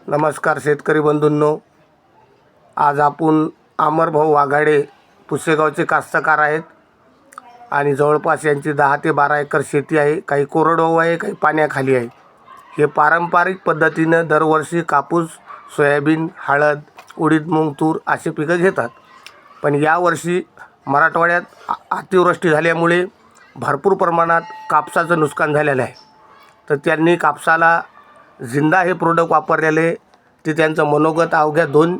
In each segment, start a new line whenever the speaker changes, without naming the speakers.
नमस्कार शेतकरी बंधूंनो, आज आपण अमरभाऊ वाघाडे पुसेगावचे कास्तकार आहेत आणि जवळपास यांची 10 ते 12 एकर शेती आहे. काही कोरडवाहू आहे, काही पाण्याखाली आहे. हे पारंपरिक पद्धतीनं दरवर्षी कापूस, सोयाबीन, हळद, उडीद, मूग, तूर असे पिकं घेतात. पण यावर्षी मराठवाड्यात अतिवृष्टी झाल्यामुळे भरपूर प्रमाणात कापसाचं नुकसान झालेलं आहे. तर त्यांनी कापसाला जिंदा हे प्रोडक्ट वापरलेले ते त्यांचं मनोगत अवघ्या 2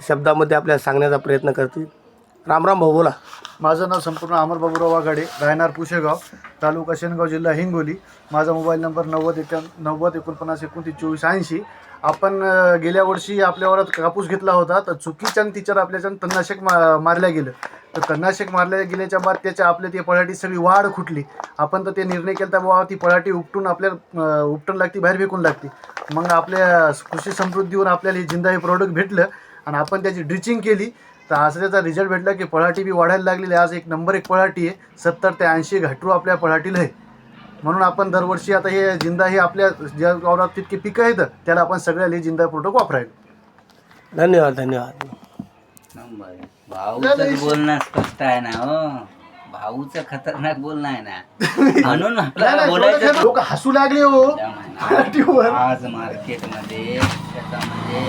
शब्दामध्ये आपल्याला सांगण्याचा प्रयत्न करतील. रामराम भाऊ, बोला.
माझं नाव संपूर्ण अमर बाबूराव वाघाडे, राहणार पुशेगाव, तालुका शेनगाव, जिल्हा हिंगोली. माझा मोबाईल नंबर 9049292480. आपण गेल्या वर्षी आपल्या वरात कापूस घेतला होता, तर चुकीच्यानं तिच्यावर आपल्याच्यानं तणनाशक मारल्या गेलं. तर तणनाशक मारल्या गेल्याच्या बाद त्याच्या आपल्या ती पळाटी सगळी वाढ खुटली. आपण तर ते निर्णय केला तर बाबा ती पळाटी उपटून आपल्याला उपटून लागती, बाहेर फेकून लागते. मग आपल्या कृषी समृद्धीवर आपल्याला हे जिंदा हे प्रोडक्ट भेटलं आणि आपण त्याची ड्रिचिंग केली. तर असं त्याचा रिझल्ट भेटला की पळाटी बी वाढायला लागलेली. आज 1 नंबर 1 पळाटी आहे. 70 ते 80 घाटरू आपल्या पळाटीला आहे. म्हणून आपण दरवर्षी आता हे जिंदा हे आपल्या ज्या वावरात तितके पिकं आहेत त्याला आपण सगळ्याला जिंदा प्रोडक्ट वापरायला.
धन्यवाद. धन्यवाद.
भाऊचं बोलणं स्पष्ट आहे ना. हो, भाऊचं खतरनाक बोलणं आहे ना, म्हणून आपल्याला बोलायचं.
लोक हसू लागले हो
आज मार्केटमध्ये त्याचा म्हणजे